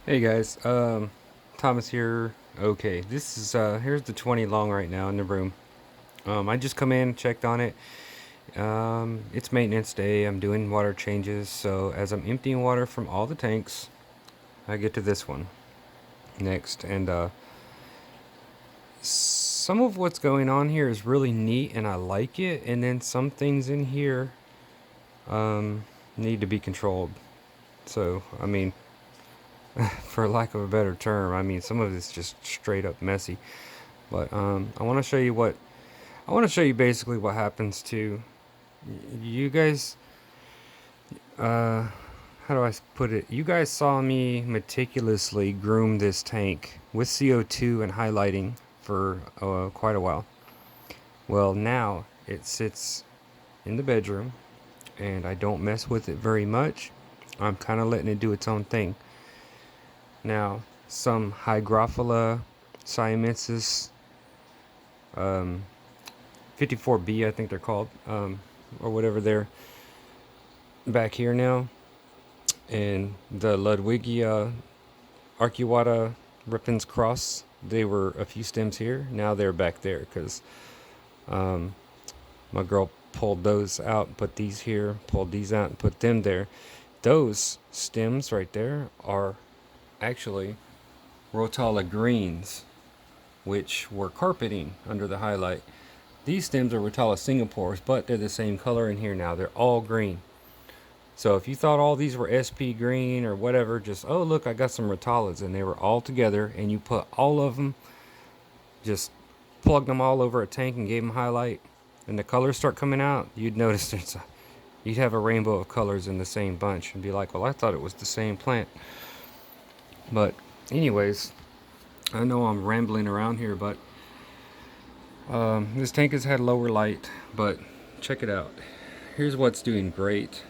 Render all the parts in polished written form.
Hey guys, Thomas here. Okay, this is here's the 20 long right now in the room. I just come in, checked on it. It's maintenance day. I'm doing water changes, so as I'm emptying water from all the tanks, I get to this one next. And some of what's going on here is really neat, and I like it. And then some things in here need to be controlled. So I mean, for lack of a better term, I mean some of it's just straight up messy. But I want to show you what I want to show you basically what happens to you guys. Uh, how do I put it? You guys saw me meticulously groom this tank with CO2 and highlighting for quite a while. Well, now it sits in the bedroom, and I don't mess with it very much. I'm kind of letting it do its own thing. Now, some Hygrophila siamensis, um, 54B, I think they're called, or whatever they're back here now, and the Ludwigia arcuata ripens cross. They were a few stems here. Now they're back there because um, my girl pulled those out, put these here, pulled these out, and put them there. Those stems right there are actually Rotala greens, which were carpeting under the highlight. These stems are Rotala Singapores, but they're the same color in here now. They're all green. So if you thought all these were SP green or whatever, just, oh, look, I got some Rotalas, and they were all together, and you put all of them, just plugged them all over a tank and gave them highlight, and the colors start coming out, you'd notice you'd have a rainbow of colors in the same bunch and be like, well, I thought it was the same plant. But anyways, I know I'm rambling around here, but this tank has had lower light, but check it out. Here's what's doing great.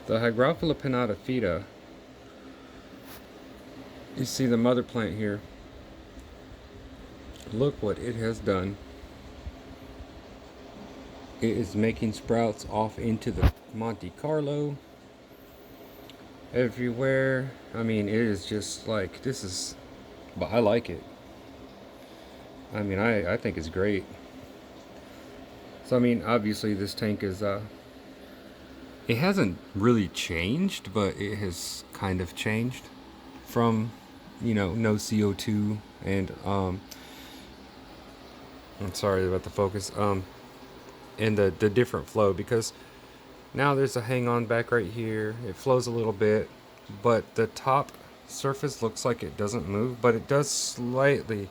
The Hygrophila pinnata fida, you see the mother plant here. Look what it has done. It is making sprouts off into the Monte Carlo everywhere. I mean, it is just like, this is, but I like it. I mean, I think it's great. So, I mean, obviously this tank is, it hasn't really changed, but it has kind of changed from, no CO2 and, I'm sorry about the focus, and the different flow, because now there's a hang on back right here. It flows a little bit, but the top surface looks like it doesn't move, but it does slightly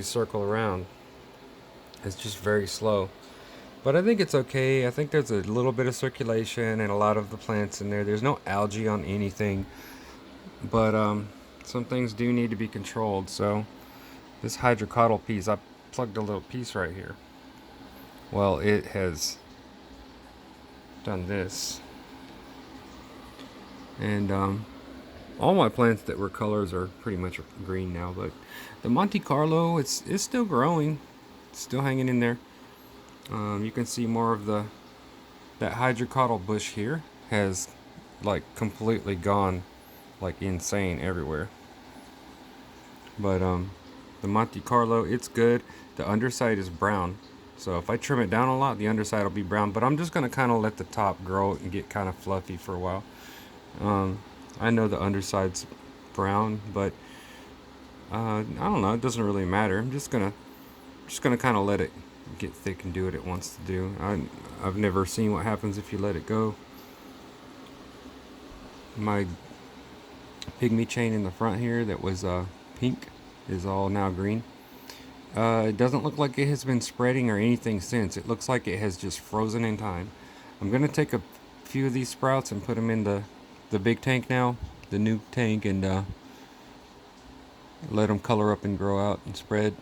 circle around. It's just very slow. But I think it's okay. I think there's a little bit of circulation and a lot of the plants in there. There's no algae on anything, but some things do need to be controlled. So this hydrocotyl piece, I plugged a little piece right here. Well, it has done this, and all my plants that were colors are pretty much green now. But the Monte Carlo, it's still growing, it's still hanging in there. You can see more of that hydrocotyl bush here has like completely gone like insane everywhere. But the Monte Carlo, it's good. The underside is brown, so if I trim it down a lot, the underside will be brown. But I'm just gonna kind of let the top grow and get kind of fluffy for a while. I know the underside's brown, but I don't know. It doesn't really matter. I'm just gonna kind of let it get thick and do what it wants to do. I've never seen what happens if you let it go. My pygmy chain in the front here that was pink is all now green. It doesn't look like it has been spreading or anything since. It looks like it has just frozen in time. I'm gonna take a few of these sprouts and put them in the big tank now, the new tank, and let them color up and grow out and spread.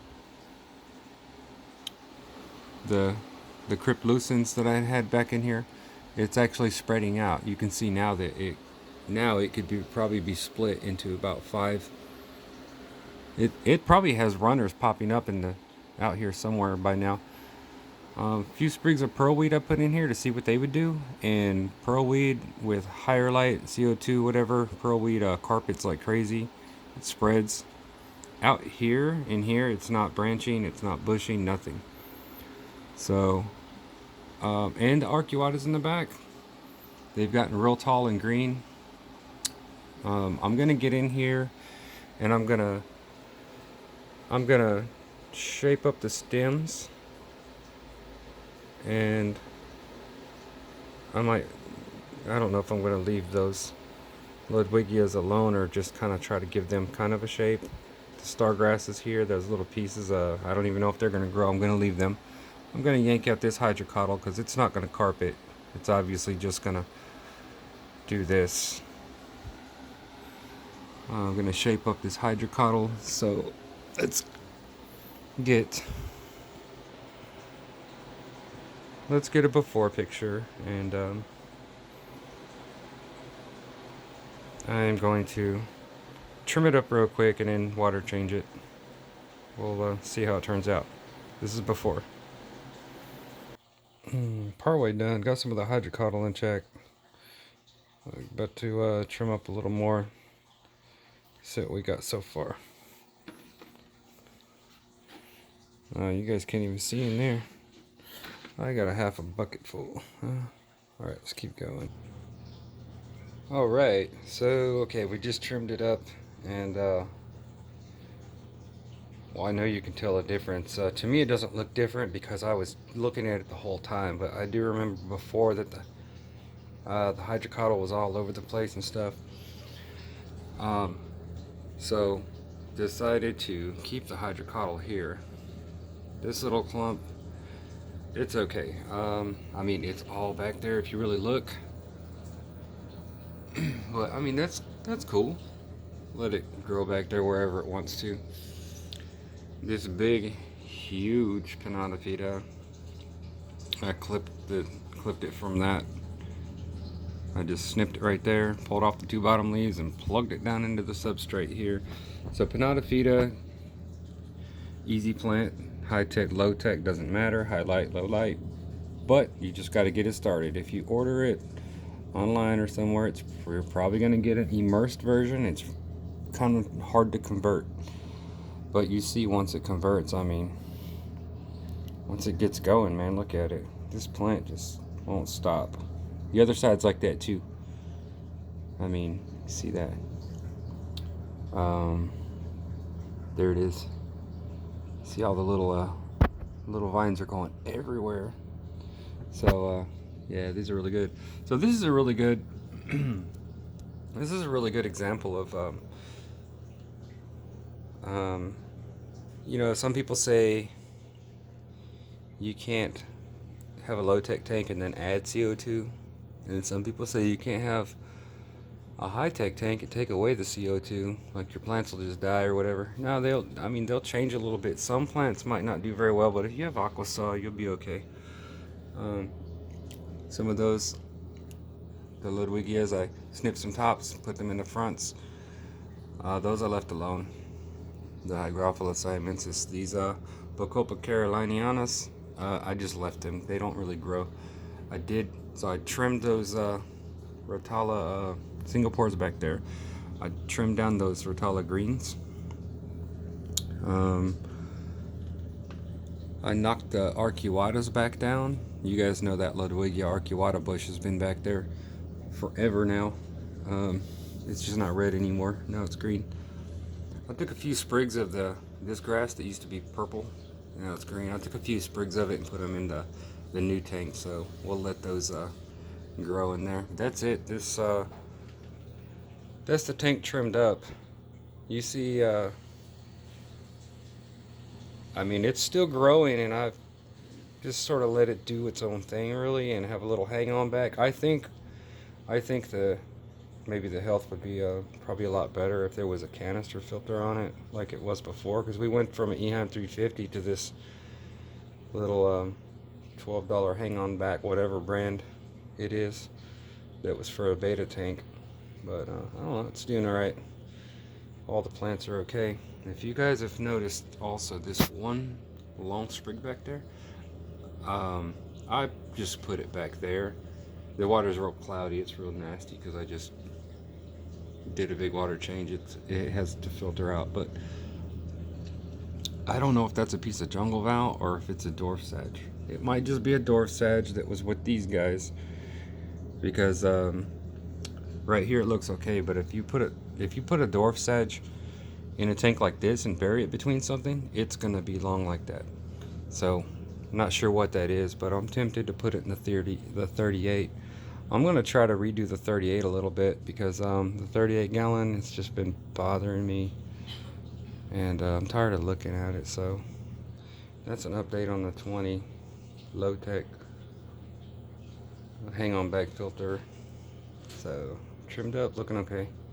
The the cryptlucens that I had back in here, it's actually spreading out. You can see now that it could probably be split into about five. It probably has runners popping up out here somewhere by now. Few sprigs of pearlweed I put in here to see what they would do, and pearlweed with higher light, CO2, whatever. Pearlweed carpets like crazy. It spreads. Out here, in here, it's not branching, it's not bushing, nothing. So, and the arcuatas in the back, they've gotten real tall and green. I'm gonna get in here, and I'm gonna shape up the stems, and I don't know if I'm gonna leave those Ludwigias alone or just kind of try to give them kind of a shape. The star grasses here, those little pieces, I don't even know if they're gonna grow. I'm gonna leave them. I'm gonna yank out this hydrocotyle because it's not gonna carpet. It's obviously just gonna do this. I'm gonna shape up this hydrocotyle. So let's get a before picture, and I'm going to trim it up real quick and then water change it. We'll see how it turns out. This is before. Partway done. Got some of the hydrocotyle in check. About to trim up a little more. See what we got so far. You guys can't even see in there. I got a half a bucket full. Alright, let's keep going. Alright, so okay, we just trimmed it up, and well, I know you can tell a difference. To me, it doesn't look different because I was looking at it the whole time, but I do remember before that the hydrocotyle was all over the place and stuff. So decided to keep the hydrocotyle here. This little clump, it's okay. I mean, it's all back there if you really look. But I mean, that's cool. Let it grow back there wherever it wants to. This big, huge Pinata Fida, I clipped it from that. I just snipped it right there, pulled off the two bottom leaves, and plugged it down into the substrate here. So Pinata Fida, easy plant, high tech, low tech, doesn't matter, high light, low light. But you just got to get it started. If you order it online or somewhere, you're probably going to get an immersed version. It's kind of hard to convert. But you see, once it converts, I mean, once it gets going, man, look at it. This plant just won't stop. The other side's like that too. I mean, see that? There it is. See all the little vines are going everywhere. So yeah, these are really good. So this is a really good this is a really good example of you know, some people say you can't have a low-tech tank and then add CO2, and some people say you can't have a high-tech tank and take away the CO2, like your plants will just die or whatever. No, they'll change a little bit. Some plants might not do very well, but if you have aquasaw, you'll be okay. Some of those, the Ludwigias, I snipped some tops, put them in the fronts. Those I left alone. The Hygrophila siamensis, these Bacopa carolinianus, I just left them. They don't really grow. So I trimmed those Rotala Singapores back there. I trimmed down those Rotala greens. I knocked the arcuatas back down. You guys know that Ludwigia arcuata bush has been back there forever now. It's just not red anymore. Now it's green. I took a few sprigs of this grass that used to be purple. Now it's green. I took a few sprigs of it and put them in the new tank. So we'll let those grow in there. That's it. That's the tank trimmed up. You see, I mean, it's still growing, and I've just sort of let it do its own thing, really, and have a little hang on back. I think maybe the health would be probably a lot better if there was a canister filter on it, like it was before, because we went from an Eheim 350 to this little $12 hang on back, whatever brand it is, that was for a beta tank. But I don't know, it's doing alright. All the plants are okay. If you guys have noticed also, this one long sprig back there, I just put it back there. The water's real cloudy. It's real nasty because I just did a big water change. It has to filter out, but I don't know if that's a piece of jungle val or if it's a dwarf sedge. It might just be a dwarf sedge that was with these guys because right here it looks okay, but if you put a dwarf sedge in a tank like this and bury it between something, it's gonna be long like that. So I'm not sure what that is, but I'm tempted to put it in the 38. I'm gonna try to redo the 38 a little bit because the 38 gallon it's just been bothering me, and I'm tired of looking at it. So that's an update on the 20 low tech hang on back filter. So trimmed up, looking okay.